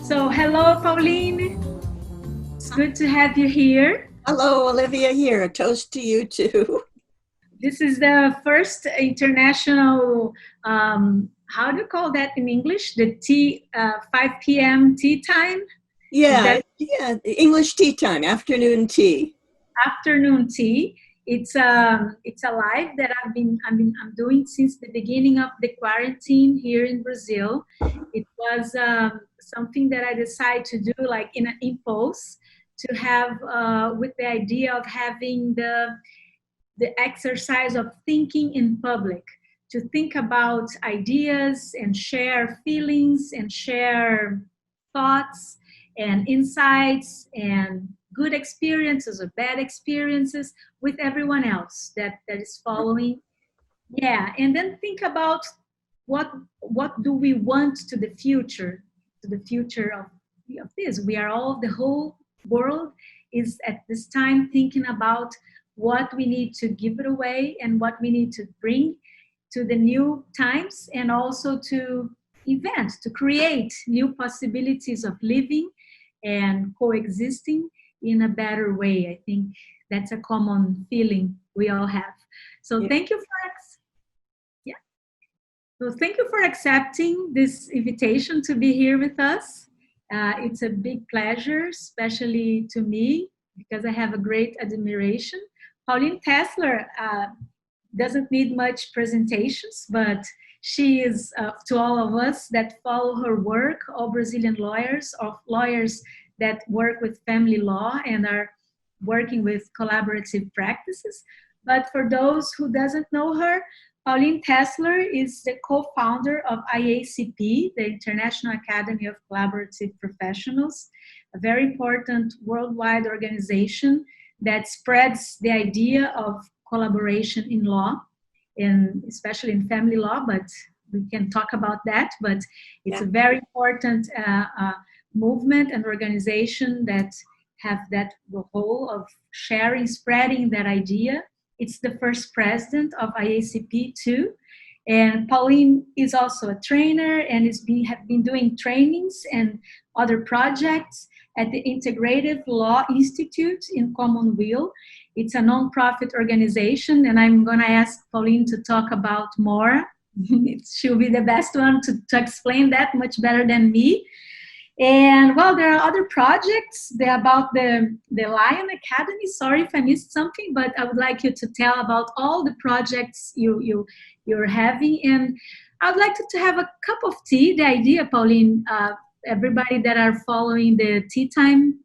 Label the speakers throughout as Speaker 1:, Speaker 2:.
Speaker 1: So, hello, Pauline. It's good to have you here.
Speaker 2: Hello, Olivia here. A toast to you too.
Speaker 1: This is the first international, how do you call that in English? The 5 p.m. tea time? Is
Speaker 2: Yeah,
Speaker 1: that
Speaker 2: yeah. English tea time, afternoon tea.
Speaker 1: afternoon tea? It's a live that I'm doing since the beginning of the quarantine here in Brazil. It was something that I decided to do like in an impulse to have with the idea of having the exercise of thinking in public, to think about ideas and share feelings and share thoughts and insights and good experiences or bad experiences with everyone else that is following. Yeah, and then think about what do we want to the future of this. We are all, the whole world is at this time thinking about what we need to give it away and what we need to bring to the new times, and also to invent, to create new possibilities of living and coexisting in a better way. I think that's a common feeling we all have. So
Speaker 2: Yeah.
Speaker 1: yeah. So thank you for accepting this invitation to be here with us. It's a big pleasure, especially to me, because I have a great admiration. Pauline Tesler doesn't need much presentations, but she is, to all of us that follow her work, all Brazilian lawyers or lawyers that work with family law and are working with collaborative practices. But for those who doesn't know her, Pauline Tesler is the co-founder of IACP, the International Academy of Collaborative Professionals, a very important worldwide organization that spreads the idea of collaboration in law, and especially in family law, but we can talk about that. But it's a very important movement and organization that have that goal of sharing, spreading that idea. It's the first president of IACP too. And Pauline is also a trainer and have been doing trainings and other projects at the Integrative Law Institute in Commonweal. It's a nonprofit organization, and I'm going to ask Pauline to talk about more. She'll be the best one to explain that much better than me. And well, there are other projects. They're about the Lion Academy. Sorry if I missed something, but I would like you to tell about all the projects you're having. And I would like to have a cup of tea. The idea, Pauline, everybody that are following the tea time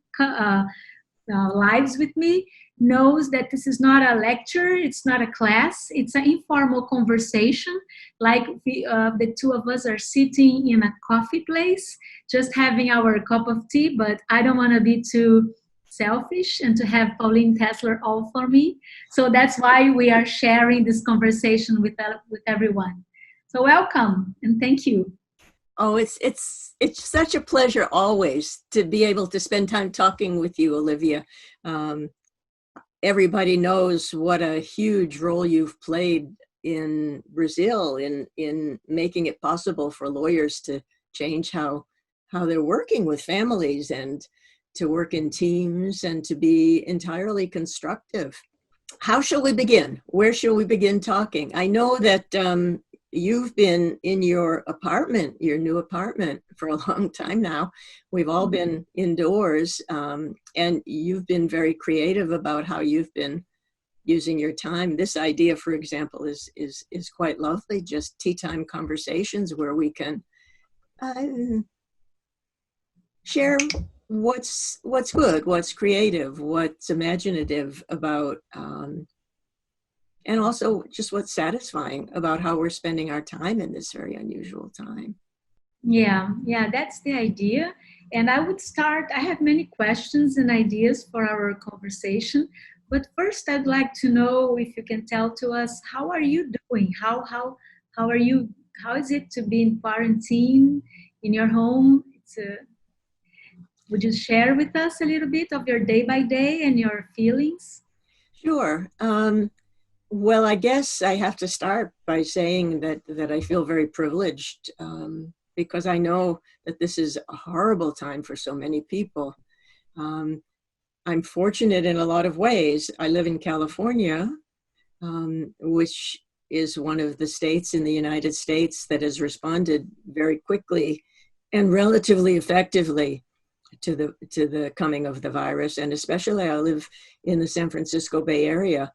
Speaker 1: lives with me knows that this is not a lecture, it's not a class, it's an informal conversation, like the two of us are sitting in a coffee place, just having our cup of tea. But I don't want to be too selfish and to have Pauline Tesler all for me. So that's why we are sharing this conversation with everyone. So welcome and thank you.
Speaker 2: Oh, it's such a pleasure always to be able to spend time talking with you, Olivia. Everybody knows what a huge role you've played in Brazil in making it possible for lawyers to change how they're working with families and to work in teams and to be entirely constructive. How shall we begin? Where shall we begin talking? I know that you've been in your apartment, your new apartment, for a long time now. We've all been indoors, and you've been very creative about how you've been using your time. This idea, for example, is quite lovely. Just tea time conversations where we can share what's good, what's creative, what's imaginative about. And also just what's satisfying about how we're spending our time in this very unusual time.
Speaker 1: Yeah, that's the idea. And I would start, I have many questions and ideas for our conversation. But first, I'd like to know if you can tell to us, how are you doing? How are you? How is it to be in quarantine in your home? Would you share with us a little bit of your day by day and your feelings?
Speaker 2: Sure. Well, I guess I have to start by saying that I feel very privileged because I know that this is a horrible time for so many people. I'm fortunate in a lot of ways. I live in California, which is one of the states in the United States that has responded very quickly and relatively effectively to the coming of the virus. And especially I live in the San Francisco Bay Area,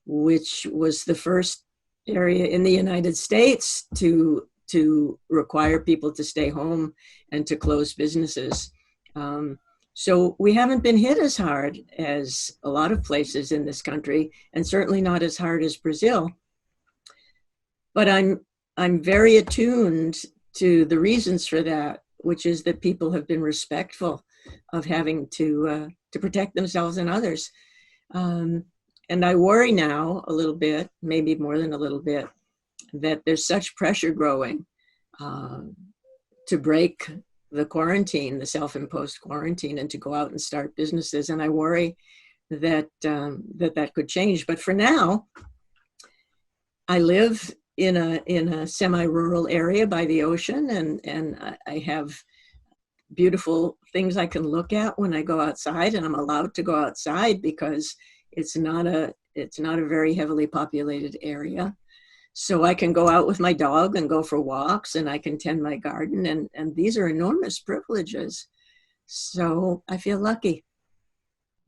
Speaker 2: which was the first area in the United States to require people to stay home and to close businesses. So we haven't been hit as hard as a lot of places in this country, and certainly not as hard as Brazil. But I'm very attuned to the reasons for that, which is that people have been respectful of having to protect themselves and others. And I worry now a little bit, maybe more than a little bit, that there's such pressure growing to break the quarantine, the self-imposed quarantine, and to go out and start businesses. And I worry that that could change. But for now, I live in a semi-rural area by the ocean, and I have beautiful things I can look at when I go outside, and I'm allowed to go outside because it's not a very heavily populated area. So I can go out with my dog and go for walks, and I can tend my garden, and these are enormous privileges. So I feel lucky.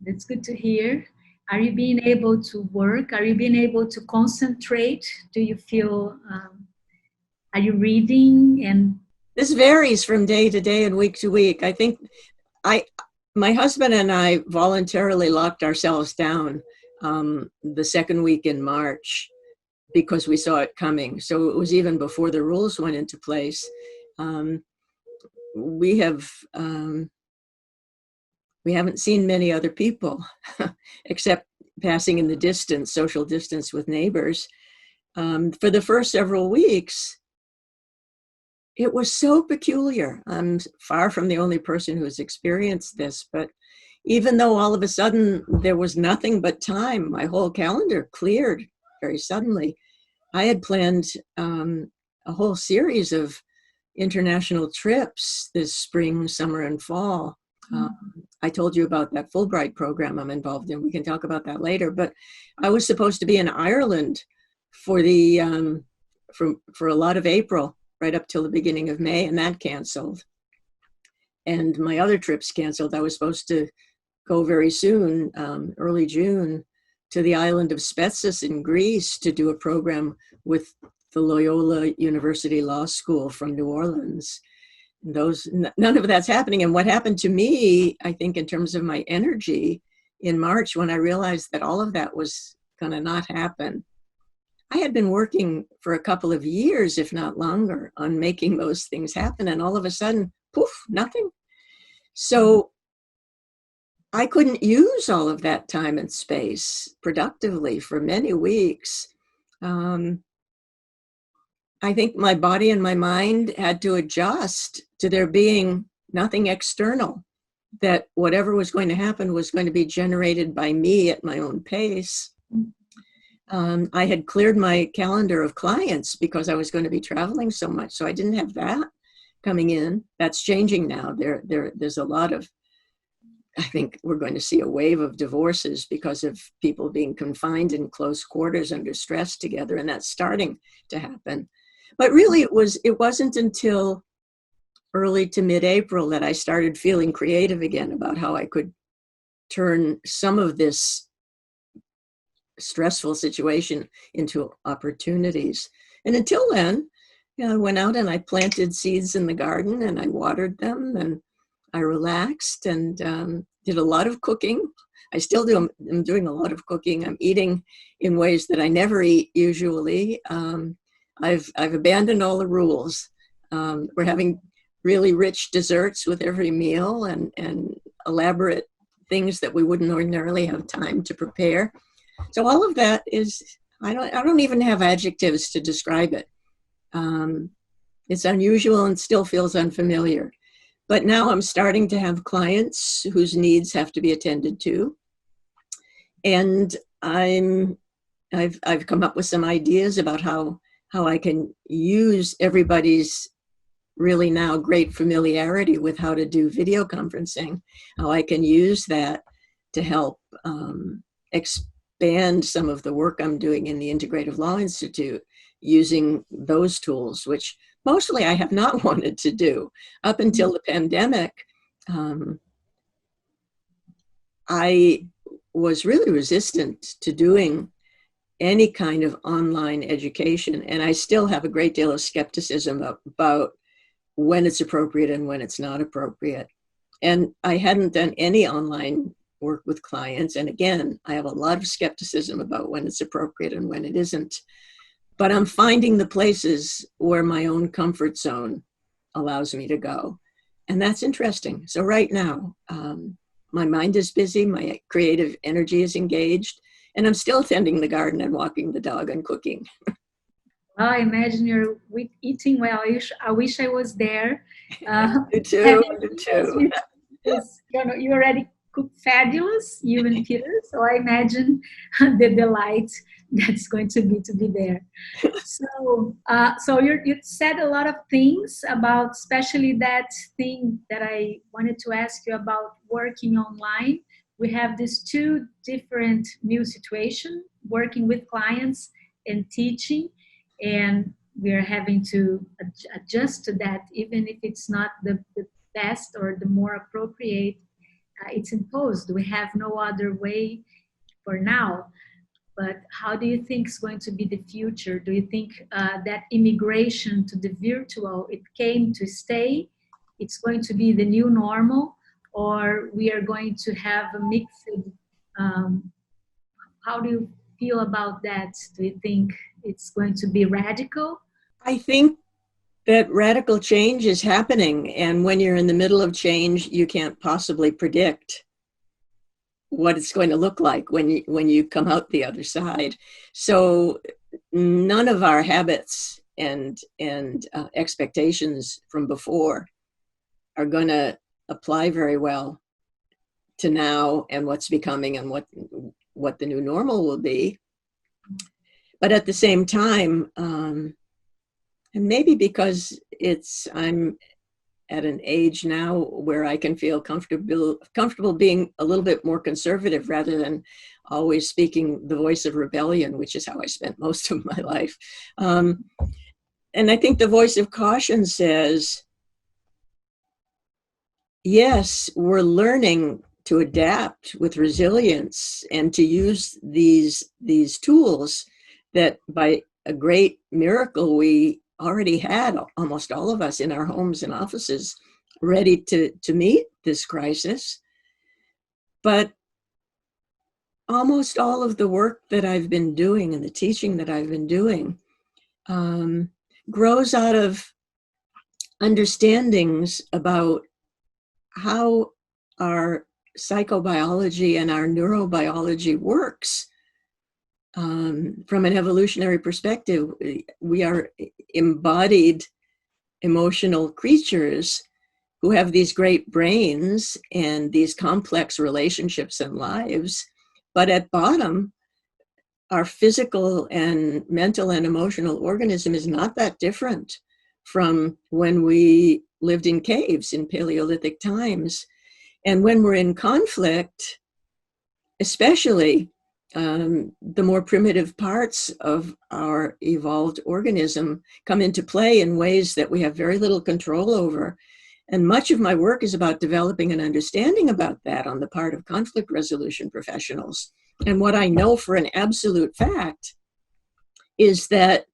Speaker 1: That's good to hear. Are you being able to work? Are you being able to concentrate? Do you feel, are you reading? And
Speaker 2: this varies from day to day and week to week. I think my husband and I voluntarily locked ourselves down the second week in March because we saw it coming. So it was even before the rules went into place. We haven't seen many other people except passing in the distance, social distance with neighbors. For the first several weeks, it was so peculiar. I'm far from the only person who has experienced this, but even though all of a sudden there was nothing but time, my whole calendar cleared very suddenly. I had planned a whole series of international trips this spring, summer, and fall. I told you about that Fulbright program I'm involved in. We can talk about that later. But I was supposed to be in Ireland for the for a lot of April, right up till the beginning of May, and that canceled. And my other trips canceled. I was supposed to go very soon, early June, to the island of Spetses in Greece to do a program with the Loyola University Law School from New Orleans. None of that's happening. And what happened to me, I think, in terms of my energy in March, when I realized that all of that was going to not happen, I had been working for a couple of years, if not longer, on making those things happen. And all of a sudden, poof, nothing. So I couldn't use all of that time and space productively for many weeks. I think my body and my mind had to adjust to there being nothing external, that whatever was going to happen was going to be generated by me at my own pace. I had cleared my calendar of clients because I was going to be traveling so much, so I didn't have that coming in. That's changing now. There's a lot of, I think we're going to see a wave of divorces because of people being confined in close quarters under stress together, and that's starting to happen. But really, it wasn't until early to mid-April that I started feeling creative again about how I could turn some of this stressful situation into opportunities. And until then, I went out and I planted seeds in the garden and I watered them and I relaxed and did a lot of cooking. I still do. I'm doing a lot of cooking. I'm eating in ways that I never eat usually. I've abandoned all the rules. We're having really rich desserts with every meal and elaborate things that we wouldn't ordinarily have time to prepare. So all of that is, I don't even have adjectives to describe it. It's unusual and still feels unfamiliar. But now I'm starting to have clients whose needs have to be attended to. And I've come up with some ideas about how I can use everybody's really now great familiarity with how to do video conferencing, how I can use that to help expand some of the work I'm doing in the Integrative Law Institute using those tools, which mostly I have not wanted to do. Up until the pandemic, I was really resistant to doing any kind of online education, and I still have a great deal of skepticism about when it's appropriate and when it's not appropriate. And I hadn't done any online work with clients, and again, I have a lot of skepticism about when it's appropriate and when it isn't. But I'm finding the places where my own comfort zone allows me to go, and that's interesting. So right now, my mind is busy, my creative energy is engaged, and I'm still tending the garden and walking the dog and cooking.
Speaker 1: Well, I imagine you're eating well. I wish I was there.
Speaker 2: You too.
Speaker 1: You already cook fabulous, you and Peter. So I imagine the delight that's going to be there. So, you said a lot of things about, especially that thing that I wanted to ask you about working online. We have these two different new situations, working with clients and teaching, and we're having to adjust to that, even if it's not the best or the more appropriate. It's imposed. We have no other way for now. But how do you think is going to be the future? Do you think that immigration to the virtual, it came to stay? It's going to be the new normal? Or we are going to have a mixed, how do you feel about that? Do you think it's going to be radical?
Speaker 2: I think that radical change is happening. And when you're in the middle of change, you can't possibly predict what it's going to look like when you come out the other side. So none of our habits and expectations from before are going to apply very well to now and what's becoming and what the new normal will be. But at the same time, and maybe because I'm at an age now where I can feel comfortable being a little bit more conservative rather than always speaking the voice of rebellion, which is how I spent most of my life. And I think the voice of caution says, yes, we're learning to adapt with resilience and to use these tools that by a great miracle we already had, almost all of us in our homes and offices, ready to meet this crisis. But almost all of the work that I've been doing and the teaching that I've been doing grows out of understandings about how our psychobiology and our neurobiology works. From an evolutionary perspective, we are embodied emotional creatures who have these great brains and these complex relationships and lives. But at bottom, our physical and mental and emotional organism is not that different from when we lived in caves in Paleolithic times. And when we're in conflict, especially, the more primitive parts of our evolved organism come into play in ways that we have very little control over. And much of my work is about developing an understanding about that on the part of conflict resolution professionals. And what I know for an absolute fact is that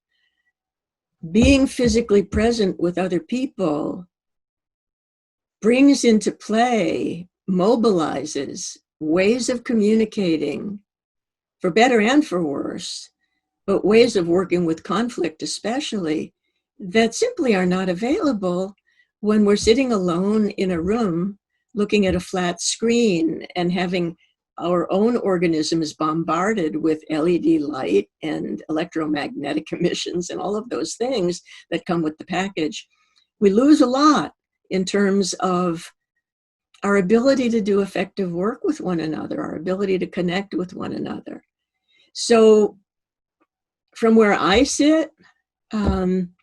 Speaker 2: being physically present with other people brings into play, mobilizes ways of communicating, for better and for worse, but ways of working with conflict especially, that simply are not available when we're sitting alone in a room looking at a flat screen and having our own organisms bombarded with LED light and electromagnetic emissions and all of those things that come with the package. We lose a lot in terms of our ability to do effective work with one another, our ability to connect with one another. So from where I sit, when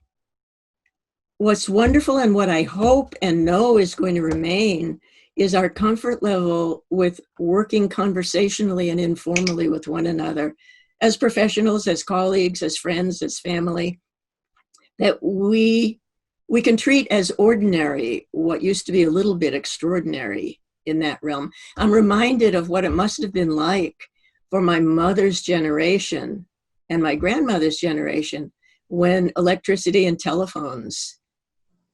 Speaker 2: what's wonderful and what I hope and know is going to remain is our comfort level with working conversationally and informally with one another as professionals, as colleagues, as friends, as family, that we can treat as ordinary what used to be a little bit extraordinary in that realm. I'm reminded of what it must have been like for my mother's generation and my grandmother's generation when electricity and telephones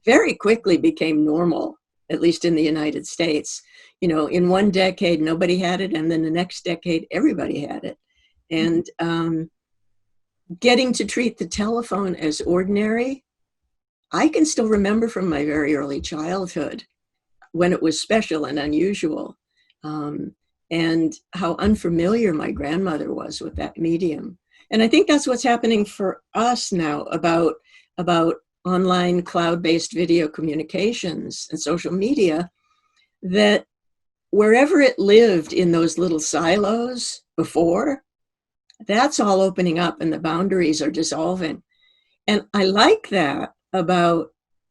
Speaker 2: very quickly became normal, at least in the United States. You know, in one decade, nobody had it, and then the next decade, everybody had it. And getting to treat the telephone as ordinary, I can still remember from my very early childhood when it was special and unusual, and how unfamiliar my grandmother was with that medium. And I think that's what's happening for us now about online cloud-based video communications and social media, that wherever it lived in those little silos before, that's all opening up and the boundaries are dissolving. And I like that about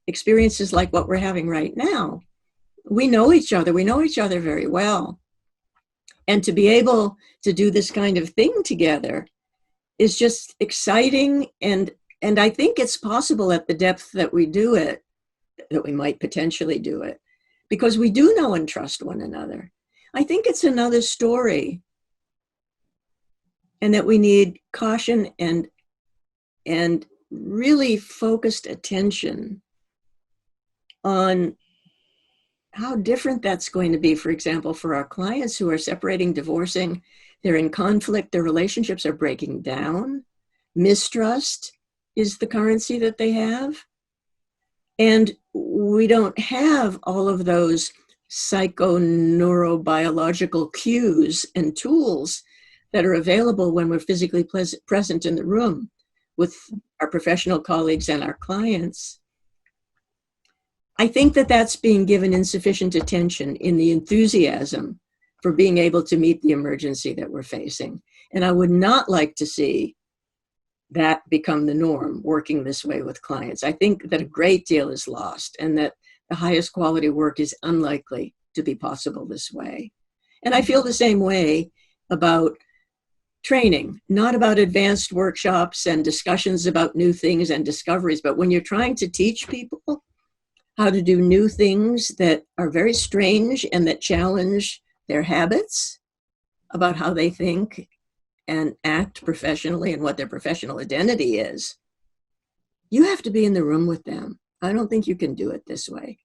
Speaker 2: experiences like what we're having right now. We know each other very well. And to be able to do this kind of thing together is just exciting. And I think it's possible at the depth that we do it, that we might potentially do it, because we do know and trust one another. I think it's another story, and that we need caution and really focused attention on how different that's going to be, for example, for our clients who are separating, divorcing, they're in conflict, their relationships are breaking down, mistrust is the currency that they have. And we don't have all of those psychoneurobiological cues and tools that are available when we're physically present in the room with our professional colleagues and our clients. I think that that's being given insufficient attention in the enthusiasm for being able to meet the emergency that we're facing. And I would not like to see that become the norm, working this way with clients. I think that a great deal is lost and that the highest quality work is unlikely to be possible this way. And I feel the same way about training, not about advanced workshops and discussions about new things and discoveries, but when you're trying to teach people how to do new things that are very strange and that challenge their habits about how they think and act professionally and what their professional identity is, you have to be in the room with them. I don't think you can do it this way.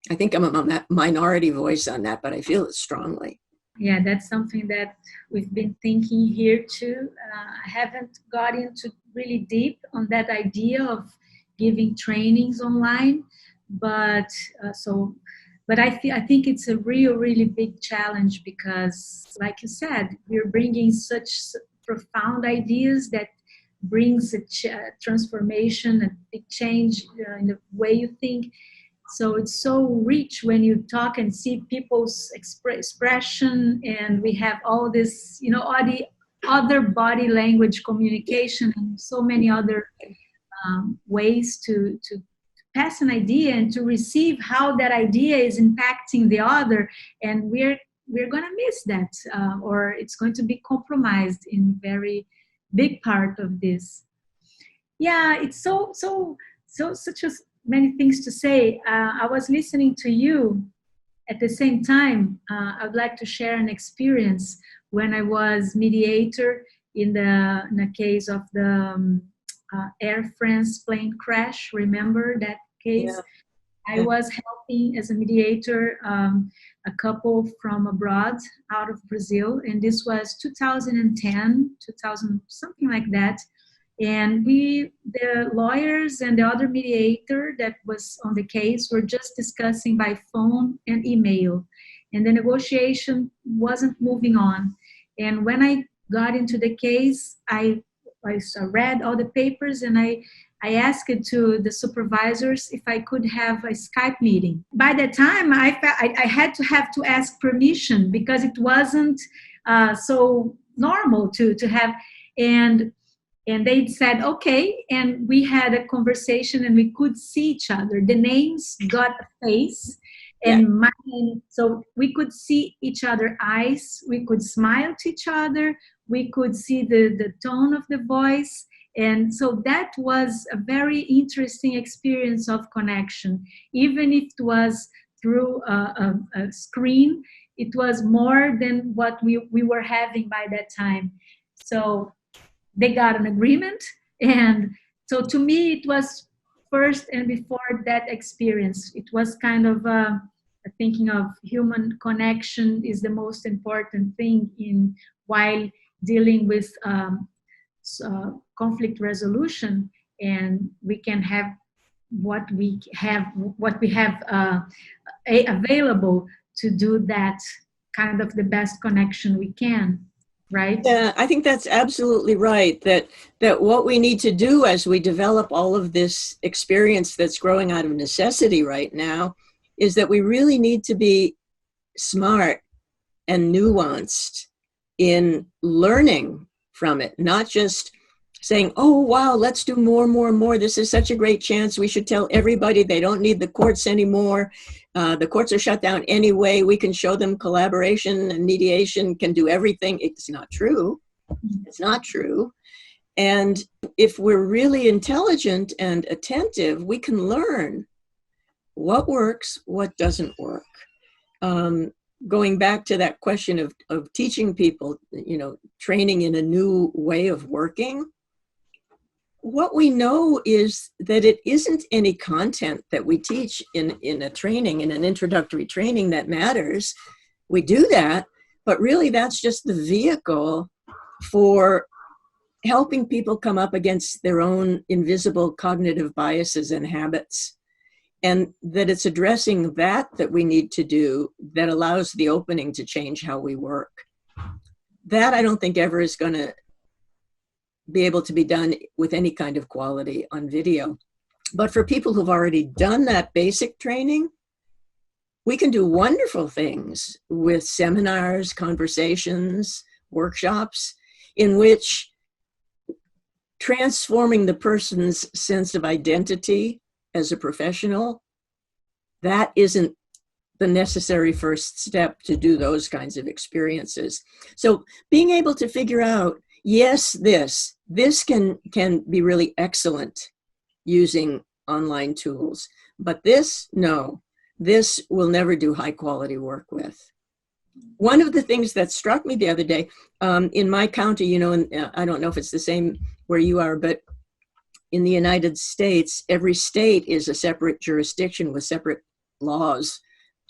Speaker 2: I think I'm a minority voice on that, but I feel it strongly.
Speaker 1: Yeah, that's something that we've been thinking here too. I haven't got into really deep on that idea of giving trainings online, but I think it's a really big challenge because, like you said, we're bringing such profound ideas that brings a transformation, a big change in the way you think. So it's so rich when you talk and see people's expression, and we have all this, all the other body language communication and so many other ways to pass an idea and to receive how that idea is impacting the other, and we're going to miss that, or it's going to be compromised in very big part of this. Yeah, it's such a many things to say. I was listening to you at the same time. I'd like to share an experience when I was mediator in the case of the Air France plane crash. Remember that case? Yeah. I was helping as a mediator a couple from abroad, out of Brazil, and this was 2010, something like that. And the lawyers and the other mediator that was on the case were just discussing by phone and email, and the negotiation wasn't moving on. And when I got into the case, I read all the papers, and I asked to the supervisors if I could have a Skype meeting. By the time I had to ask permission because it wasn't so normal to have. And they said, okay. And we had a conversation and we could see each other. The names got a face.
Speaker 2: Yeah.
Speaker 1: And so we could see each other's eyes. We could smile to each other. We could see the tone of the voice. And so that was a very interesting experience of connection. Even if it was through a screen, it was more than what we were having by that time. So they got an agreement. And so to me, it was first and before that experience. It was kind of thinking of human connection is the most important thing in while dealing with conflict resolution, and we can have what we have available to do that kind of the best connection we can. Right?
Speaker 2: Yeah, I think that's absolutely right. That what we need to do as we develop all of this experience that's growing out of necessity right now is that we really need to be smart and nuanced in learning from it, not just saying, oh, wow, let's do more. This is such a great chance. We should tell everybody they don't need the courts anymore. The courts are shut down anyway. We can show them collaboration and mediation can do everything. It's not true. It's not true. And if we're really intelligent and attentive, we can learn what works, what doesn't work. Going back to that question of teaching people, training in a new way of working, what we know is that it isn't any content that we teach in a training, in an introductory training, that matters. We do that, but really that's just the vehicle for helping people come up against their own invisible cognitive biases and habits. And that it's addressing that we need to do that allows the opening to change how we work. That I don't think ever is going to be able to be done with any kind of quality on video. But for people who've already done that basic training, we can do wonderful things with seminars, conversations, workshops, in which transforming the person's sense of identity as a professional, that isn't the necessary first step to do those kinds of experiences. So being able to figure out, yes, this can be really excellent using online tools, but no, this will never do high quality work with. One of the things that struck me the other day, in my county, and I don't know if it's the same where you are, but in the United States, every state is a separate jurisdiction with separate laws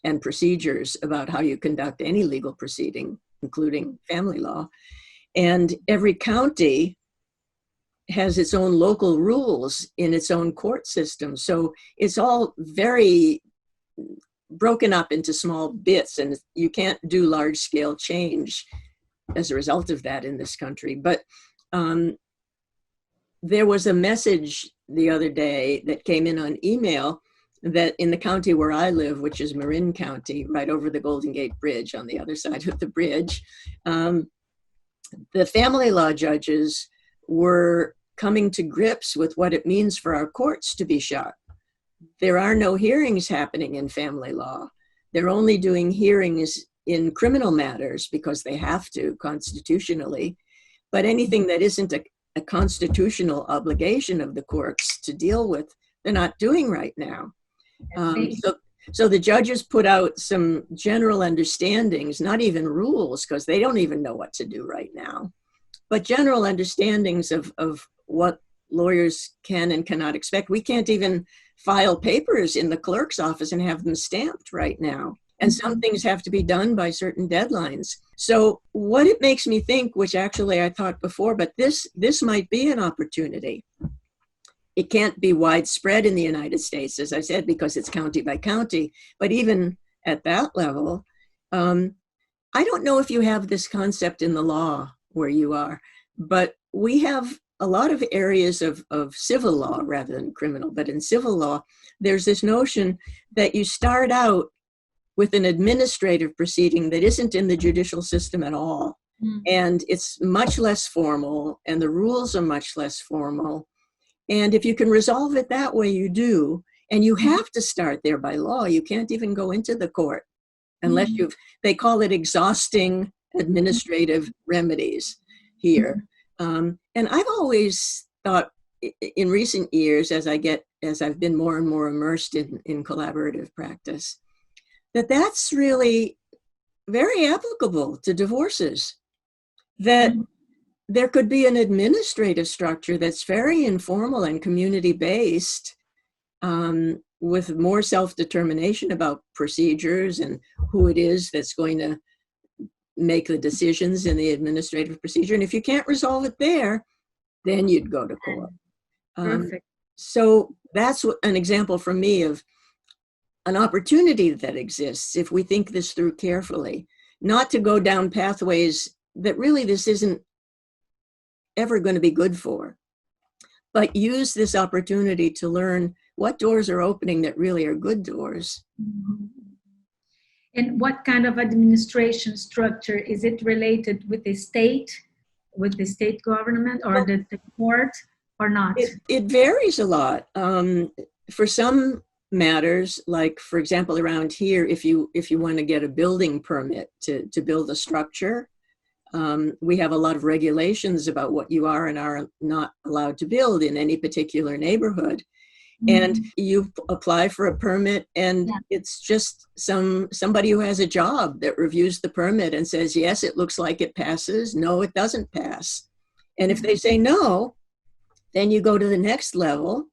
Speaker 2: and procedures about how you conduct any legal proceeding, including family law. And every county has its own local rules in its own court system. So it's all very broken up into small bits, and you can't do large scale change as a result of that in this country. But there was a message the other day that came in on email that in the county where I live, which is Marin County, right over the Golden Gate Bridge on the other side of the bridge, the family law judges were coming to grips with what it means for our courts to be shut. There are no hearings happening in family law. They're only doing hearings in criminal matters because they have to constitutionally. But anything that isn't a constitutional obligation of the courts to deal with, they're not doing right now. So the judges put out some general understandings, not even rules, because they don't even know what to do right now, but general understandings of what lawyers can and cannot expect. We can't even file papers in the clerk's office and have them stamped right now. And some things have to be done by certain deadlines. So what it makes me think, which actually I thought before, but this might be an opportunity. It can't be widespread in the United States, as I said, because it's county by county. But even at that level, I don't know if you have this concept in the law where you are, but we have a lot of areas of civil law rather than criminal. But in civil law, there's this notion that you start out with an administrative proceeding that isn't in the judicial system at all. And it's much less formal, and the rules are much less formal. And if you can resolve it that way, you do. And you have to start there by law. You can't even go into the court unless they call it exhausting administrative remedies here. And I've always thought in recent years, as I've been more and more immersed in collaborative practice, that's really very applicable to divorces. That there could be an administrative structure that's very informal and community-based, with more self-determination about procedures and who it is that's going to make the decisions in the administrative procedure. And if you can't resolve it there, then you'd go to court.
Speaker 1: Perfect.
Speaker 2: So that's an example for me of an opportunity that exists if we think this through carefully, not to go down pathways that really this isn't ever going to be good for, but use this opportunity to learn what doors are opening that really are good doors.
Speaker 1: And what kind of administration structure? Is it related with the state government, or the court, or not?
Speaker 2: It varies a lot. For some matters, like for example around here, if you want to get a building permit to build a structure, we have a lot of regulations about what you are and are not allowed to build in any particular neighborhood. And you apply for a permit, and it's just somebody who has a job that reviews the permit and says, yes, it looks like it passes. No, it doesn't pass. And if they say no, then you go to the next level,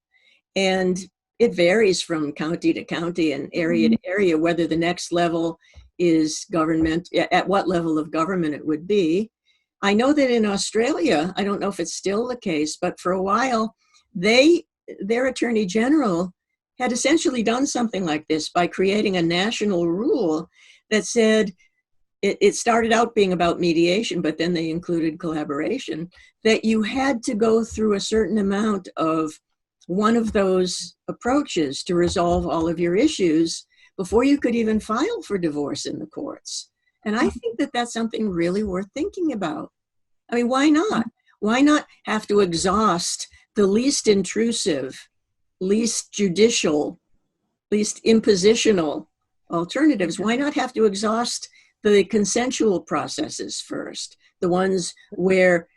Speaker 2: and it varies from county to county and area to area whether the next level is government, at what level of government it would be. I know that in Australia, I don't know if it's still the case, but for a while, their Attorney General had essentially done something like this by creating a national rule that said, it started out being about mediation, but then they included collaboration, that you had to go through a certain amount of one of those approaches to resolve all of your issues before you could even file for divorce in the courts. And I think that that's something really worth thinking about. I mean, why not? Why not have to exhaust the least intrusive, least judicial, least impositional alternatives? Why not have to exhaust the consensual processes first, the ones where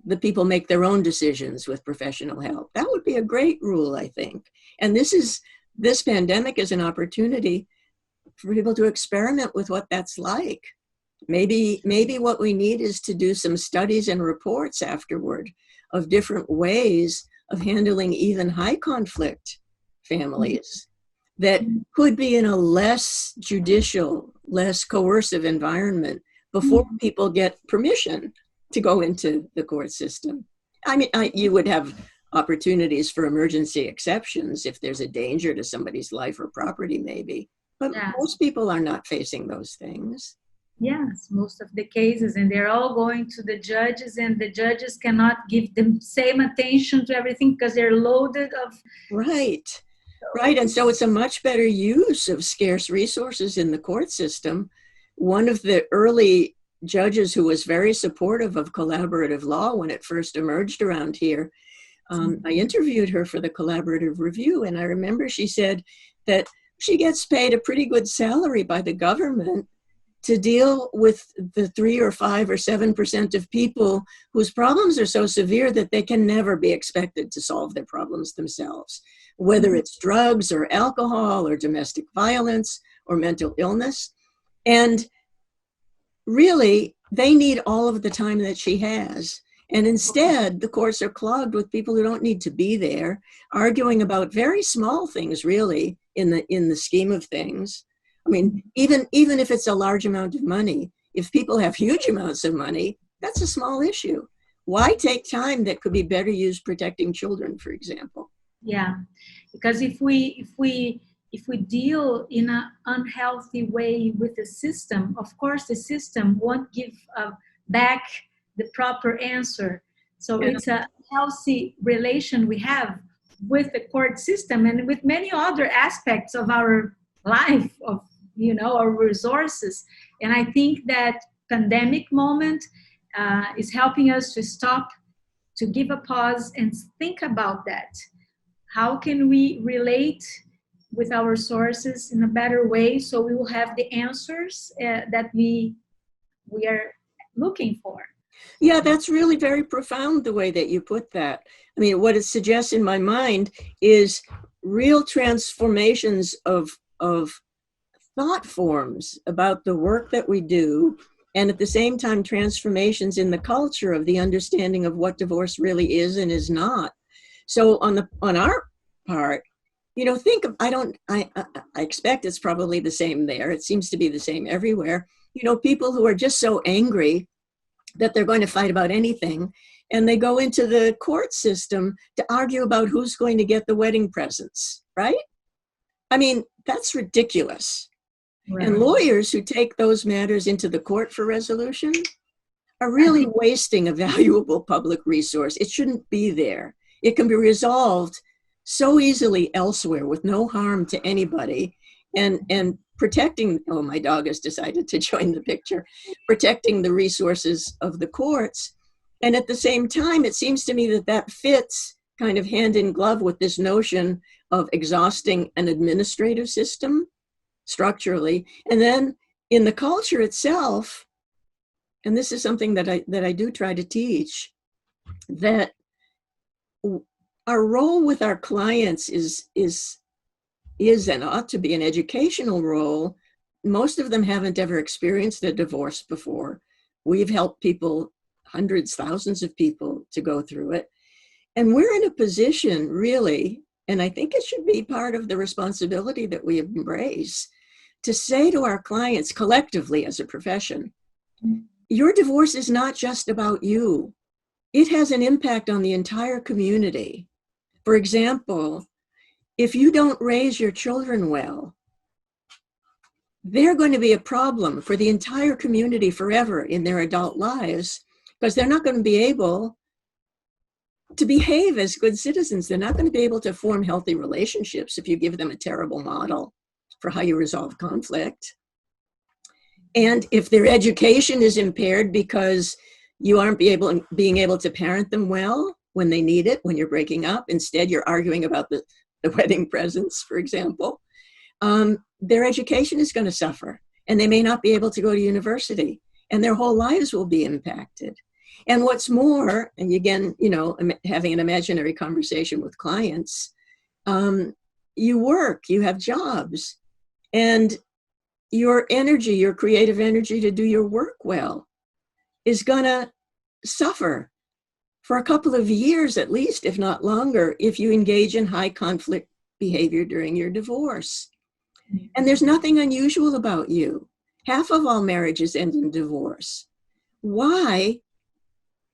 Speaker 2: the people make their own decisions with professional help? That would be a great rule, I think. And this pandemic is an opportunity for people to experiment with what that's like. Maybe what we need is to do some studies and reports afterward of different ways of handling even high conflict families that could be in a less judicial, less coercive environment before people get permission to go into the court system. I mean, you would have opportunities for emergency exceptions if there's a danger to somebody's life or property, maybe. But most people are not facing those things.
Speaker 1: Yes, most of the cases, and they're all going to the judges, and the judges cannot give the same attention to everything because they're loaded of...
Speaker 2: Right. And so it's a much better use of scarce resources in the court system. One of the early judges who was very supportive of collaborative law when it first emerged around here, I interviewed her for the collaborative review, and I remember she said that she gets paid a pretty good salary by the government to deal with the 3 or 5 or 7% of people whose problems are so severe that they can never be expected to solve their problems themselves, whether it's drugs or alcohol or domestic violence or mental illness. And really, they need all of the time that she has. And instead, the courts are clogged with people who don't need to be there, arguing about very small things, really, in the scheme of things. I mean, even if it's a large amount of money, if people have huge amounts of money, that's a small issue. Why take time that could be better used protecting children, for example?
Speaker 1: Yeah, because if we deal in an unhealthy way with the system, of course the system won't give back the proper answer. So it's a healthy relation we have with the court system and with many other aspects of our life, of our resources. And I think that pandemic moment is helping us to stop, to give a pause and think about that. How can we relate with our sources in a better way so we will have the answers that we are looking for?
Speaker 2: Yeah, that's really very profound, the way that you put that. I mean, what it suggests in my mind is real transformations of thought forms about the work that we do, and at the same time transformations in the culture of the understanding of what divorce really is and is not. So on our part, you know, think of, I expect it's probably the same there. It seems to be the same everywhere. You know, people who are just so angry that they're going to fight about anything, and they go into the court system to argue about who's going to get the wedding presents, right? I mean, that's ridiculous. Right. And lawyers who take those matters into the court for resolution are really wasting a valuable public resource. It shouldn't be there. It can be resolved so easily elsewhere with no harm to anybody, and protecting, oh, my dog has decided to join the picture, protecting the resources of the courts. And at the same time, it seems to me that that fits kind of hand in glove with this notion of exhausting an administrative system structurally. And then in the culture itself, and this is something that I do try to teach, that our role with our clients is and ought to be an educational role. Most of them haven't ever experienced a divorce before. We've helped people, hundreds, thousands of people, to go through it. And we're in a position, really, and I think it should be part of the responsibility that we embrace, to say to our clients collectively as a profession, your divorce is not just about you. It has an impact on the entire community. For example, if you don't raise your children well, they're going to be a problem for the entire community forever in their adult lives, because they're not going to be able to behave as good citizens. They're not going to be able to form healthy relationships if you give them a terrible model for how you resolve conflict. And if their education is impaired because you aren't being able to parent them well when they need it, when you're breaking up, instead you're arguing about the wedding presents, for example, their education is going to suffer, and they may not be able to go to university, and their whole lives will be impacted. And what's more, and again, you know, having an imaginary conversation with clients, you work, you have jobs, and your energy, your creative energy to do your work well, is going to suffer for a couple of years at least, if not longer, if you engage in high conflict behavior during your divorce. And there's nothing unusual about you. Half of all marriages end in divorce. Why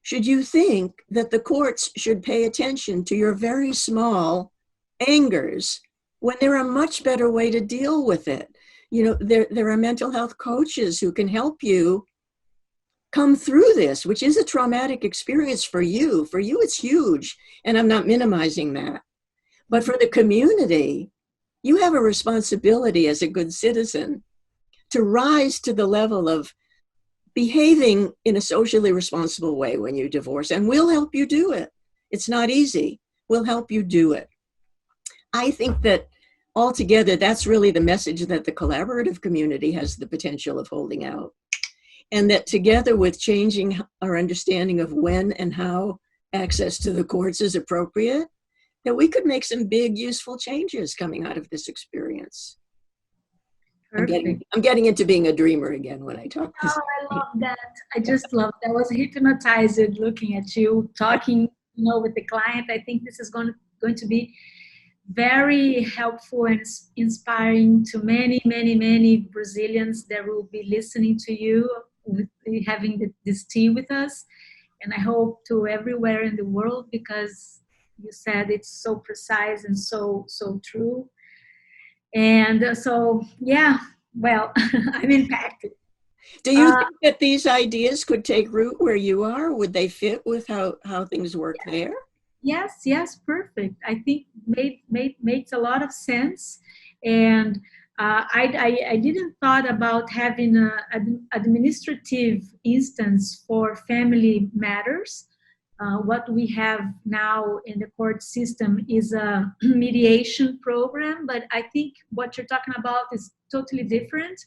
Speaker 2: should you think that the courts should pay attention to your very small angers when there are a much better way to deal with it? You know, there are mental health coaches who can help you come through this, which is a traumatic experience for you. For you, it's huge, and I'm not minimizing that. But for the community, you have a responsibility as a good citizen to rise to the level of behaving in a socially responsible way when you divorce, and we'll help you do it. It's not easy. We'll help you do it. I think that altogether, that's really the message that the collaborative community has the potential of holding out. And that together with changing our understanding of when and how access to the courts is appropriate, that we could make some big, useful changes coming out of this experience. I'm getting into being a dreamer again when I talk this.
Speaker 1: Oh, I love that. I just love that. I was hypnotized looking at you, talking, you know, with the client. I think this is going to be very helpful and inspiring to many, many, many Brazilians that will be listening to you, having this tea with us. And I hope to everywhere in the world, because you said it's so precise and so true. And so, yeah, well, I'm impacted.
Speaker 2: Do you think that these ideas could take root where you are? Would they fit with how things work there?
Speaker 1: Yes, perfect. I think makes a lot of sense. And I didn't thought about having an administrative instance for family matters. What we have now in the court system is a mediation program, but I think what you're talking about is totally different.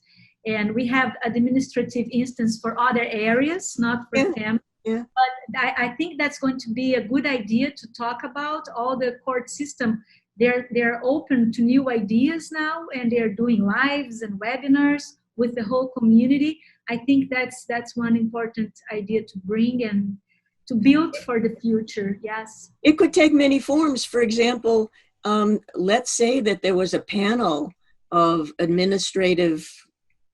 Speaker 1: And we have administrative instance for other areas, not for
Speaker 2: Yeah.
Speaker 1: family.
Speaker 2: Yeah.
Speaker 1: But I think that's going to be a good idea to talk about. All the court system, they're open to new ideas now, and they're doing lives and webinars with the whole community. I think that's one important idea to bring and to build for the future. Yes.
Speaker 2: It could take many forms. For example, let's say that there was a panel of administrative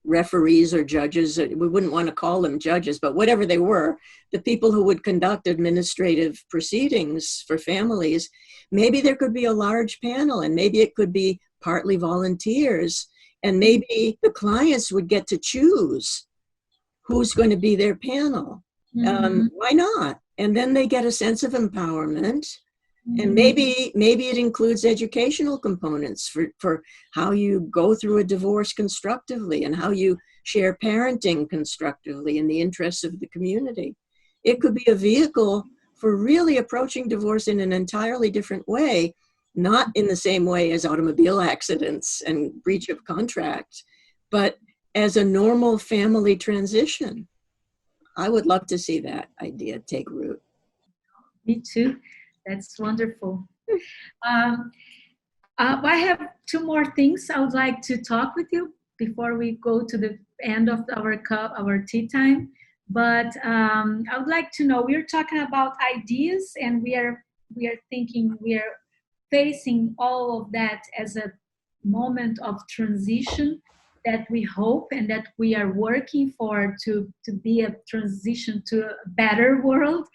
Speaker 2: referees or judges. We wouldn't want to call them judges, but whatever they were, the people who would conduct administrative proceedings for families. Maybe there could be a large panel, and maybe it could be partly volunteers, and maybe the clients would get to choose who's going to be their panel. Why not? And then they get a sense of empowerment. And maybe it includes educational components for how you go through a divorce constructively and how you share parenting constructively in the interests of the community. It could be a vehicle for really approaching divorce in an entirely different way, not in the same way as automobile accidents and breach of contract, but as a normal family transition. I would love to see that idea take root.
Speaker 1: Me too. That's wonderful. I have two more things I would like to talk with you before we go to the end of our tea time. But I would like to know, we're talking about ideas, and we are thinking, we are facing all of that as a moment of transition that we hope and that we are working for to be a transition to a better world.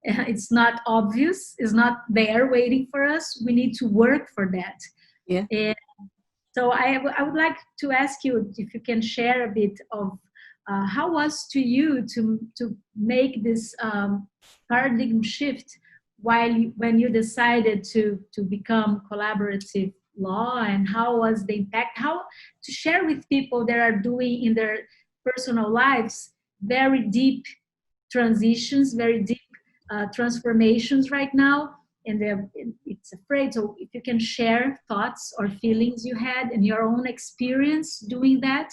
Speaker 1: It's not obvious, it's not there waiting for us. We need to work for that.
Speaker 2: Yeah.
Speaker 1: And so I would like to ask you if you can share a bit of how was to you to make this paradigm shift when you decided to become collaborative law, and how was the impact, how to share with people that are doing in their personal lives very deep transitions, very deep transformations right now, and it's afraid. So if you can share thoughts or feelings you had in your own experience doing that,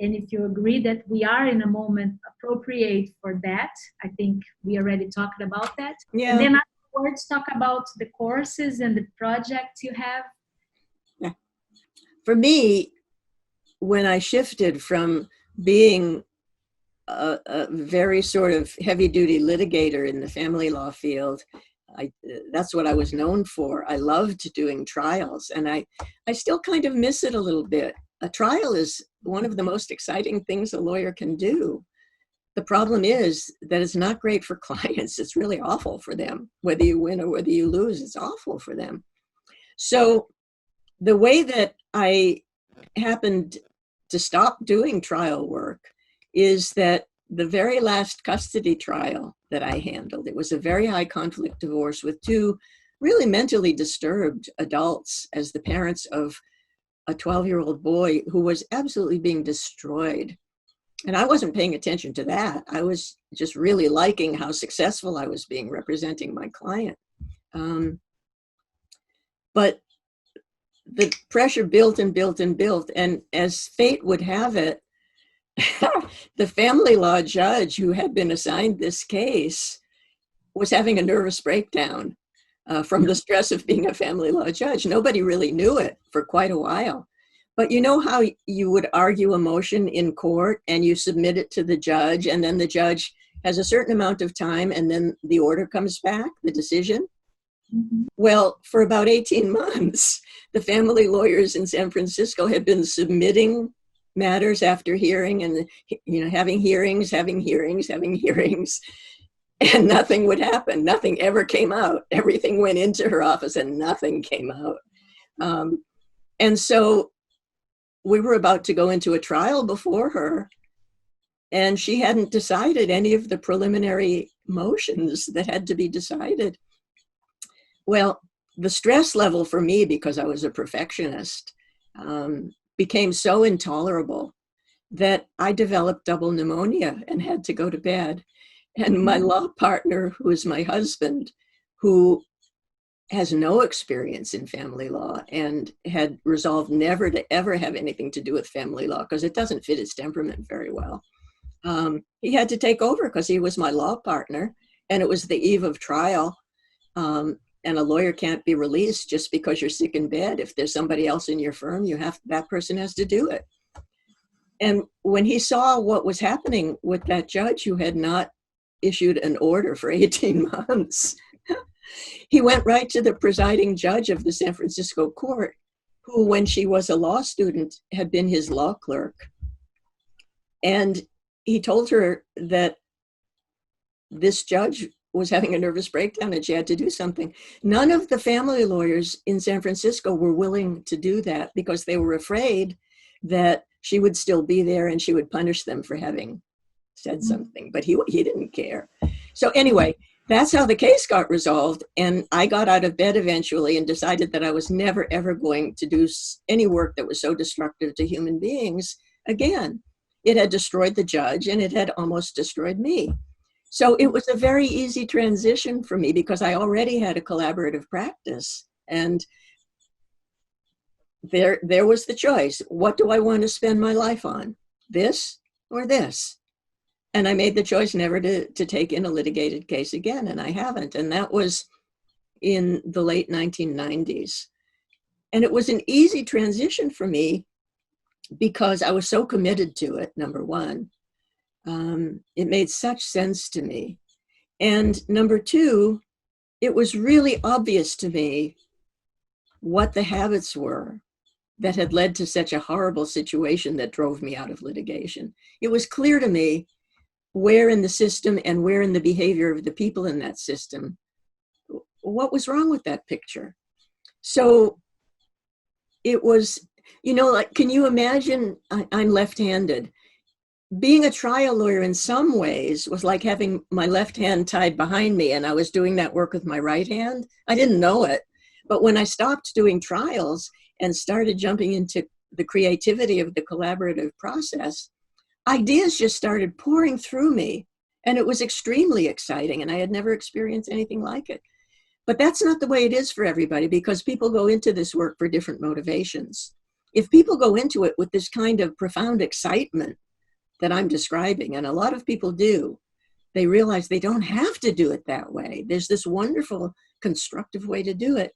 Speaker 1: and if you agree that we are in a moment appropriate for that. I think we already talked about that.
Speaker 2: Yeah.
Speaker 1: And then afterwards talk about the courses and the projects you have.
Speaker 2: Yeah. For me, when I shifted from being a very sort of heavy-duty litigator in the family law field, that's what I was known for. I loved doing trials, and I still kind of miss it a little bit. A trial is one of the most exciting things a lawyer can do. The problem is that it's not great for clients. It's really awful for them. Whether you win or whether you lose, it's awful for them. So the way that I happened to stop doing trial work is that the very last custody trial that I handled, it was a very high conflict divorce with two really mentally disturbed adults as the parents of a 12-year-old boy who was absolutely being destroyed. And I wasn't paying attention to that. I was just really liking how successful I was being representing my client. But the pressure built and built and built. And as fate would have it, the family law judge who had been assigned this case was having a nervous breakdown from the stress of being a family law judge. Nobody really knew it for quite a while. But you know how you would argue a motion in court and you submit it to the judge, and then the judge has a certain amount of time and then the order comes back, the decision? Mm-hmm. Well, for about 18 months, the family lawyers in San Francisco had been submitting matters after hearing and, having hearings, and nothing would happen. Nothing ever came out. Everything went into her office and nothing came out. And so we were about to go into a trial before her, and she hadn't decided any of the preliminary motions that had to be decided. Well, the stress level for me, because I was a perfectionist, became so intolerable that I developed double pneumonia and had to go to bed. And my law partner, who is my husband, who has no experience in family law and had resolved never to ever have anything to do with family law because it doesn't fit his temperament very well. He had to take over because he was my law partner, and it was the eve of trial. And a lawyer can't be released just because you're sick in bed. If there's somebody else in your firm, that person has to do it. And when he saw what was happening with that judge who had not issued an order for 18 months, he went right to the presiding judge of the San Francisco court, who, when she was a law student, had been his law clerk. And he told her that this judge was having a nervous breakdown and she had to do something. None of the family lawyers in San Francisco were willing to do that because they were afraid that she would still be there and she would punish them for having said something, but he didn't care. So anyway, that's how the case got resolved. And I got out of bed eventually and decided that I was never, ever going to do any work that was so destructive to human beings again. It had destroyed the judge and it had almost destroyed me. So it was a very easy transition for me because I already had a collaborative practice. And there was the choice. What do I want to spend my life on? This or this? And I made the choice never to take in a litigated case again, and I haven't. And that was in the late 1990s. And it was an easy transition for me because I was so committed to it, number one. It made such sense to me. And number two, it was really obvious to me what the habits were that had led to such a horrible situation that drove me out of litigation. It was clear to me where in the system and where in the behavior of the people in that system, what was wrong with that picture. So it was, like, can you imagine, I'm left-handed. Being a trial lawyer in some ways was like having my left hand tied behind me and I was doing that work with my right hand. I didn't know it. But when I stopped doing trials and started jumping into the creativity of the collaborative process, ideas just started pouring through me. And it was extremely exciting. And I had never experienced anything like it. But that's not the way it is for everybody because people go into this work for different motivations. If people go into it with this kind of profound excitement that I'm describing, and a lot of people do, they realize they don't have to do it that way. There's this wonderful, constructive way to do it.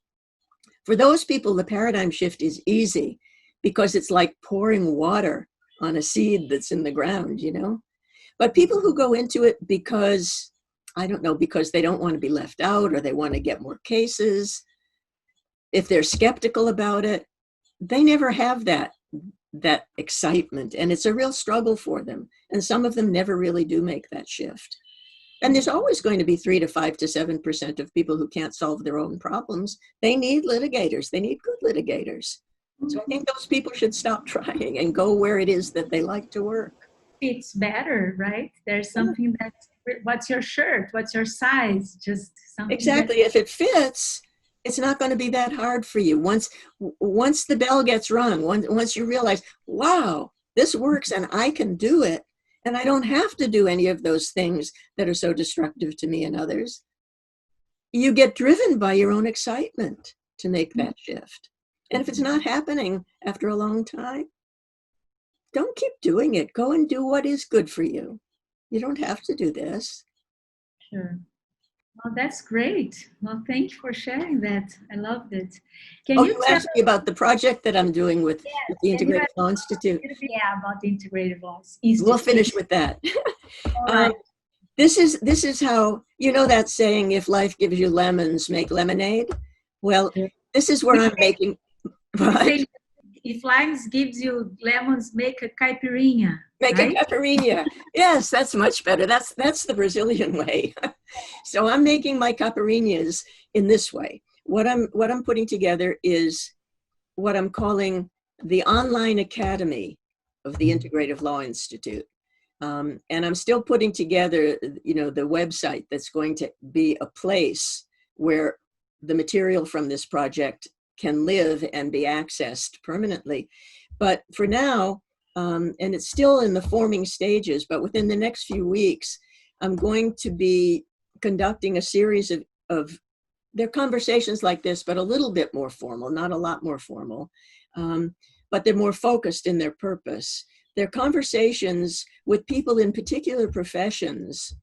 Speaker 2: For those people, the paradigm shift is easy because it's like pouring water on a seed that's in the ground, But people who go into it because, because they don't want to be left out or they want to get more cases, if they're skeptical about it, they never have that excitement, and it's a real struggle for them. And some of them never really do make that shift. And there's always going to be 3 to 5 to 7% of people who can't solve their own problems. They need litigators. They need good litigators. So I think those people should stop trying and go where it is that they like to work.
Speaker 1: It's better, right? There's something what's your shirt? What's your size? Just something.
Speaker 2: Exactly. If it fits, it's not going to be that hard for you. Once the bell gets rung, once you realize, wow, this works and I can do it, and I don't have to do any of those things that are so destructive to me and others, you get driven by your own excitement to make that shift. And if it's not happening after a long time, don't keep doing it. Go and do what is good for you. You don't have to do this.
Speaker 1: Sure. Well, that's great. Well, thank you for sharing that. I loved it. You
Speaker 2: asked me about the project that I'm doing with the Integrative Law Institute.
Speaker 1: Yeah, about the Integrative Law Institute.
Speaker 2: We'll finish with that.
Speaker 1: All right.
Speaker 2: This is how, that saying, if life gives you lemons, make lemonade. Well, this is where I'm making.
Speaker 1: If life gives you lemons, make a caipirinha.
Speaker 2: Make a caipirinha. Yes, that's much better. That's the Brazilian way. So I'm making my caipirinhas in this way. What I'm putting together is what I'm calling the online academy of the Integrative Law Institute. And I'm still putting together, the website that's going to be a place where the material from this project can live and be accessed permanently. But for now, and it's still in the forming stages, but within the next few weeks, I'm going to be conducting a series of they're conversations like this, but a little bit more formal, not a lot more formal, but they're more focused in their purpose. They're conversations with people in particular professions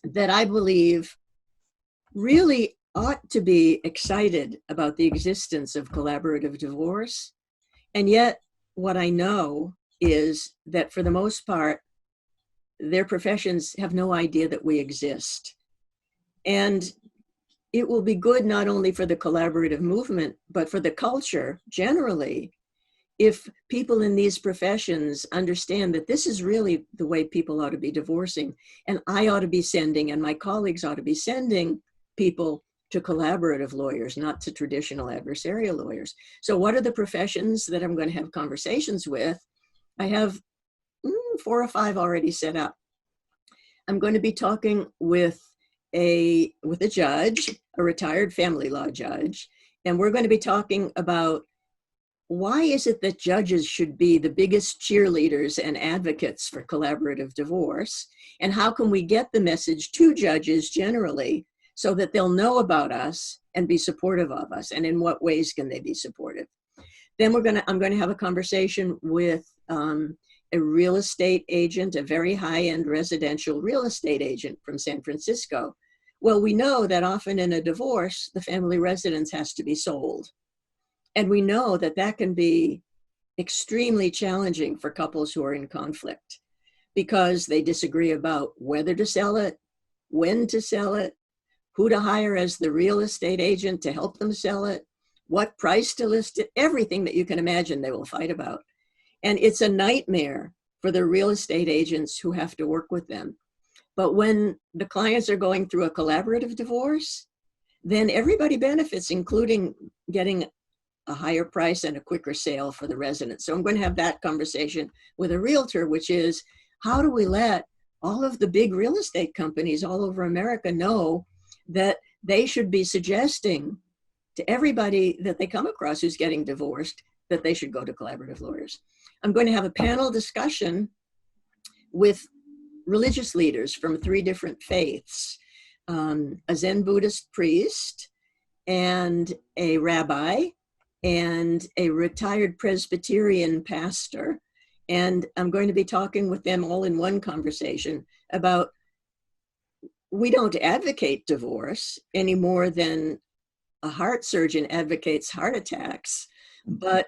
Speaker 2: that I believe really ought to be excited about the existence of collaborative divorce. And yet, what I know is that for the most part, their professions have no idea that we exist. And it will be good not only for the collaborative movement, but for the culture generally, if people in these professions understand that this is really the way people ought to be divorcing, and I ought to be sending, and my colleagues ought to be sending people to collaborative lawyers, not to traditional adversarial lawyers. So what are the professions that I'm going to have conversations with? I have 4 or 5 already set up. I'm going to be talking with a judge, a retired family law judge, and we're going to be talking about why is it that judges should be the biggest cheerleaders and advocates for collaborative divorce, and how can we get the message to judges generally so that they'll know about us and be supportive of us, and in what ways can they be supportive? Then I'm going to have a conversation with a real estate agent, a very high-end residential real estate agent from San Francisco. Well, we know that often in a divorce, the family residence has to be sold. And we know that that can be extremely challenging for couples who are in conflict because they disagree about whether to sell it, when to sell it, who to hire as the real estate agent to help them sell it, what price to list it, everything that you can imagine they will fight about. And it's a nightmare for the real estate agents who have to work with them. But when the clients are going through a collaborative divorce, then everybody benefits, including getting a higher price and a quicker sale for the resident. So I'm going to have that conversation with a realtor, which is, how do we let all of the big real estate companies all over America know that they should be suggesting to everybody that they come across who's getting divorced that they should go to collaborative lawyers. I'm going to have a panel discussion with religious leaders from 3 different faiths, a Zen Buddhist priest and a rabbi and a retired Presbyterian pastor. And I'm going to be talking with them all in one conversation about, we don't advocate divorce any more than a heart surgeon advocates heart attacks, but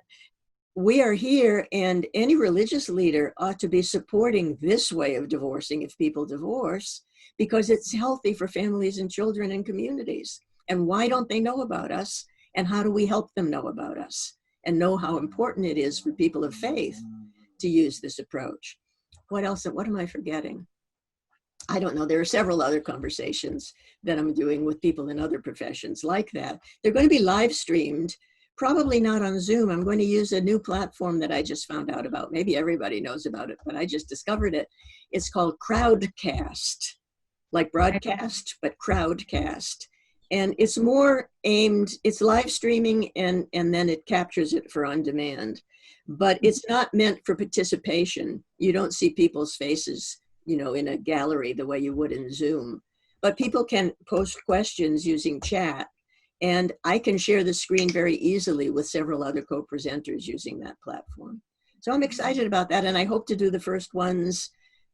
Speaker 2: we are here, and any religious leader ought to be supporting this way of divorcing if people divorce, because it's healthy for families and children and communities. And why don't they know about us? And how do we help them know about us and know how important it is for people of faith to use this approach? What else? What am I forgetting? I don't know. There are several other conversations that I'm doing with people in other professions like that. They're going to be live streamed, probably not on Zoom. I'm going to use a new platform that I just found out about. Maybe everybody knows about it, but I just discovered it. It's called Crowdcast, like broadcast, but Crowdcast. And it's more aimed, it's live streaming, and then it captures it for on demand. But it's not meant for participation. You don't see people's faces, in a gallery the way you would in Zoom. But people can post questions using chat, and I can share the screen very easily with several other co-presenters using that platform. So I'm excited about that, and I hope to do the first ones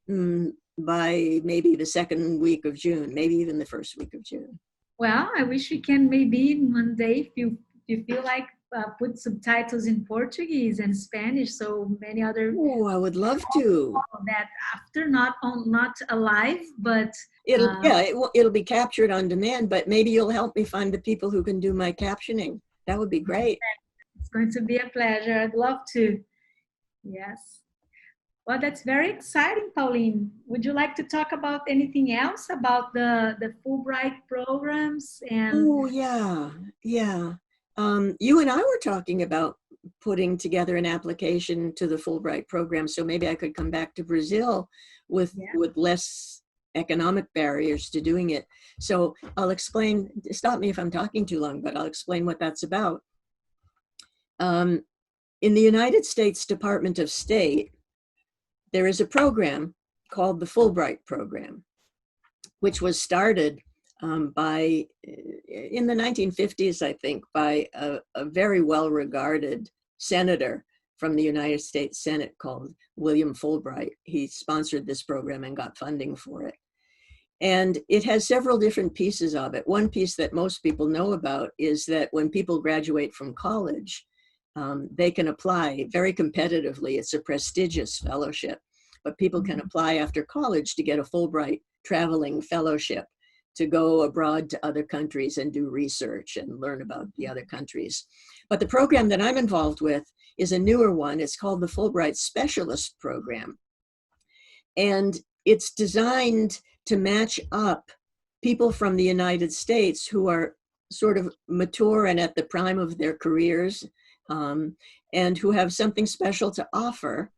Speaker 2: by maybe the 2nd week of June, maybe even the 1st week of June.
Speaker 1: Well, I wish we can maybe one day, if you feel like, put subtitles in Portuguese and Spanish, so many other.
Speaker 2: Oh, I would love to.
Speaker 1: That after not alive, but
Speaker 2: it'll be captured on demand. But maybe you'll help me find the people who can do my captioning. That would be great.
Speaker 1: It's going to be a pleasure. I'd love to. Yes. Well, that's very exciting, Pauline. Would you like to talk about anything else about the Fulbright programs? And
Speaker 2: oh yeah. You and I were talking about putting together an application to the Fulbright program, so maybe I could come back to Brazil with less economic barriers to doing it. So I'll explain, stop me if I'm talking too long, but I'll explain what that's about. in the United States Department of State, there is a program called the Fulbright Program, which was started in the 1950s, I think, by a very well-regarded senator from the United States Senate called William Fulbright. He sponsored this program and got funding for it. And it has several different pieces of it. One piece that most people know about is that when people graduate from college, they can apply very competitively. It's a prestigious fellowship, but people can apply after college to get a Fulbright traveling fellowship to go abroad to other countries and do research and learn about the other countries. But the program that I'm involved with is a newer one. It's called the Fulbright Specialist Program. And it's designed to match up people from the United States who are sort of mature and at the prime of their careers, and who have something special to offer.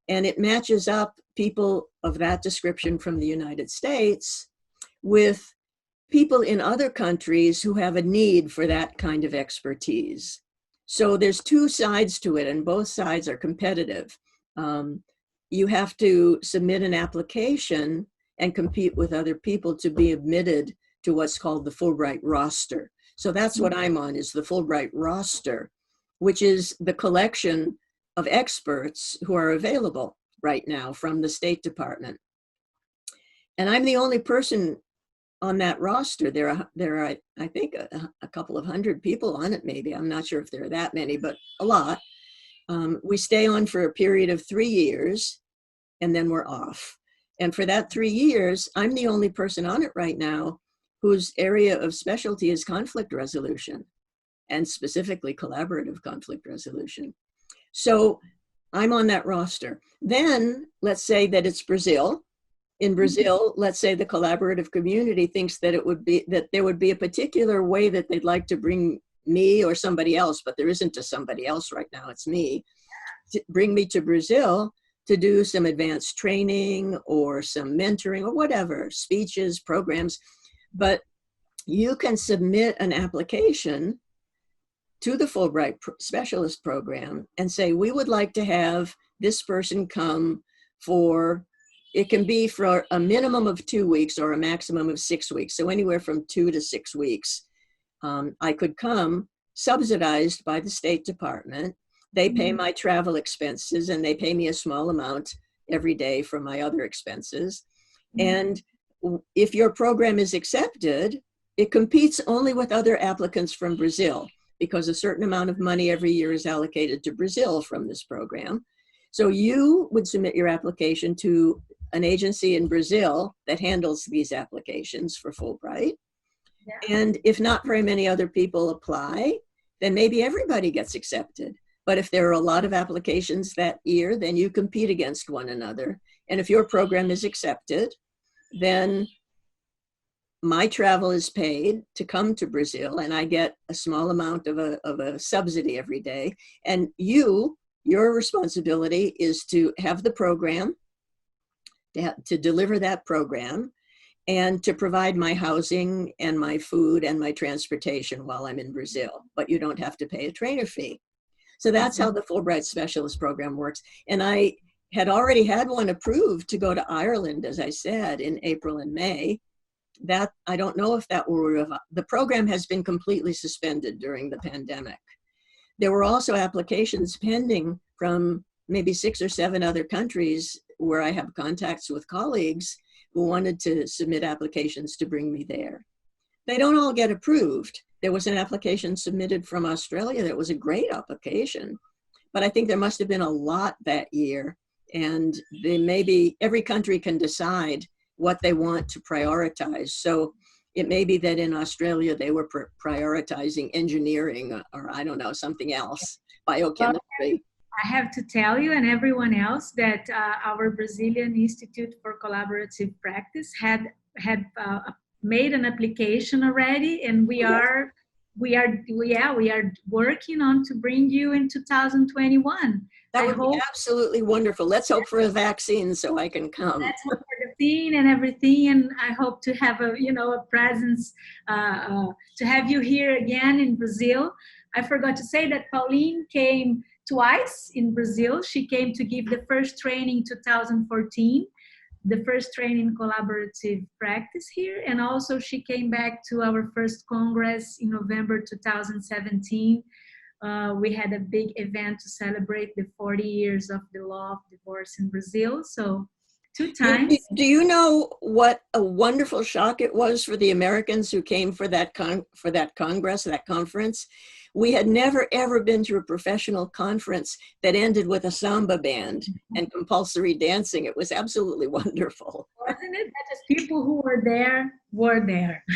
Speaker 2: And it matches up people of that description from the United States with people in other countries who have a need for that kind of expertise. So there's two sides to it, and both sides are competitive. You have to submit an application and compete with other people to be admitted to what's called the Fulbright roster. So that's what I'm on, is the Fulbright roster, which is the collection of experts who are available right now from the State Department. And I'm the only person on that roster. There are I think, a couple of hundred people on it, maybe. I'm not sure if there are that many, but a lot. We stay on for a period of 3 years, and then we're off. And for that 3 years, I'm the only person on it right now whose area of specialty is conflict resolution, and specifically collaborative conflict resolution. So I'm on that roster. Then let's say that it's Brazil. In Brazil, let's say the collaborative community thinks that there would be a particular way that they'd like to bring me or somebody else, but there isn't a somebody else right now, it's me, to bring me to Brazil to do some advanced training or some mentoring or whatever, speeches, programs. But you can submit an application to the Fulbright Specialist Program and say, we would like to have this person come for, it can be for a minimum of 2 weeks or a maximum of 6 weeks. So anywhere from 2 to 6 weeks. I could come subsidized by the State Department. They pay my travel expenses and they pay me a small amount every day for my other expenses. And if your program is accepted, it competes only with other applicants from Brazil, because a certain amount of money every year is allocated to Brazil from this program. So you would submit your application to an agency in Brazil that handles these applications for Fulbright. Yeah. And if not very many other people apply, then maybe everybody gets accepted. But if there are a lot of applications that year, then you compete against one another. And if your program is accepted, then my travel is paid to come to Brazil, and I get a small amount of a subsidy every day. And your responsibility is to have the program, to deliver that program, and to provide my housing and my food and my transportation while I'm in Brazil. But you don't have to pay a trainer fee. So that's how the Fulbright Specialist Program works. And I had already had one approved to go to Ireland, as I said, in April and May. That, I don't know if that will, the program has been completely suspended during the pandemic. There were also applications pending from maybe 6 or 7 other countries where I have contacts with colleagues who wanted to submit applications to bring me there. They don't all get approved. There was an application submitted from Australia that was a great application, but I think there must have been a lot that year, and every country can decide what they want to prioritize. So it may be that in Australia they were prioritizing engineering, or I don't know, something else, biochemistry.
Speaker 1: Well, I have to tell you and everyone else that our Brazilian Institute for Collaborative Practice had made an application already, and we are working on to bring you in 2021.
Speaker 2: That would be absolutely wonderful. Let's hope for a vaccine so I can come.
Speaker 1: Let's hope for the vaccine and everything, and I hope to have a presence, to have you here again in Brazil. I forgot to say that Pauline came twice in Brazil. She came to give the first training in 2014, the first training in collaborative practice here. And also she came back to our first Congress in November 2017. We had a big event to celebrate the 40 years of the law of divorce in Brazil. So 2 times.
Speaker 2: Do you know what a wonderful shock it was for the Americans who came for that Congress, that conference? We had never, ever been to a professional conference that ended with a samba band and compulsory dancing. It was absolutely wonderful.
Speaker 1: Wasn't it? That just people who were there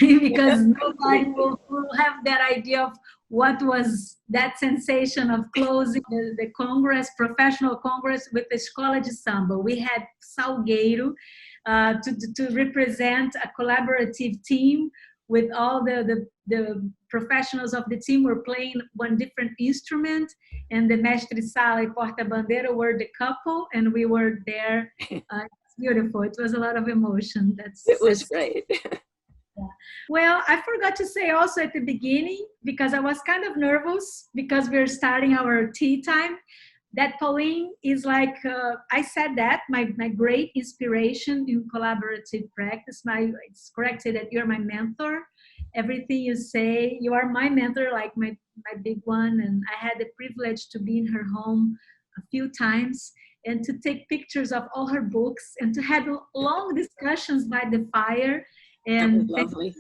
Speaker 1: because nobody will have that idea of what was that sensation of closing the Congress, professional Congress, with the Escola de Samba. We had Salgueiro to represent a collaborative team with all the professionals of the team were playing one different instrument, and the mestre sala and porta-bandeira were the couple, and we were there. It's beautiful. It was a lot of emotion.
Speaker 2: It was great.
Speaker 1: Yeah. Well, I forgot to say also at the beginning, because I was kind of nervous because we're starting our tea time, that Pauline is like, I said that, my great inspiration in collaborative practice. It's corrected that you're my mentor. Everything you say, you are my mentor, like my big one. And I had the privilege to be in her home a few times and to take pictures of all her books and to have long discussions by the fire. And
Speaker 2: lovely.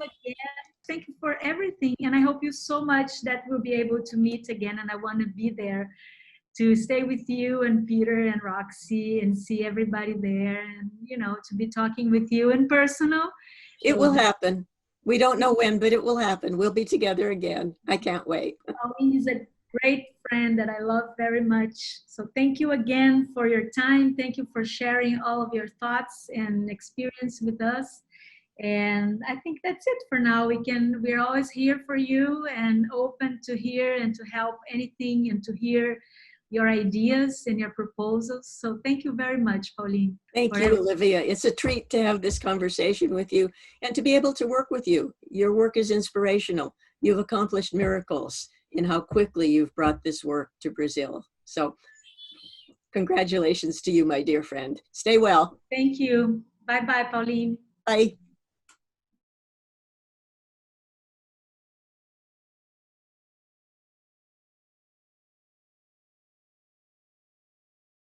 Speaker 1: Thank you for everything. And I hope you so much that we'll be able to meet again. And I want to be there to stay with you and Peter and Roxy and see everybody there and, to be talking with you in personal.
Speaker 2: It will happen. We don't know when, but it will happen. We'll be together again. I can't wait.
Speaker 1: Pauline is a great friend that I love very much. So thank you again for your time. Thank you for sharing all of your thoughts and experience with us. And I think that's it for now. We're always here for you and open to hear and to help anything and to hear your ideas and your proposals. So thank you very much, Pauline.
Speaker 2: Thank you, Olivia. It's a treat to have this conversation with you and to be able to work with you. Your work is inspirational. You've accomplished miracles in how quickly you've brought this work to Brazil. So congratulations to you, my dear friend. Stay well.
Speaker 1: Thank you. Bye-bye, Pauline.
Speaker 2: Bye.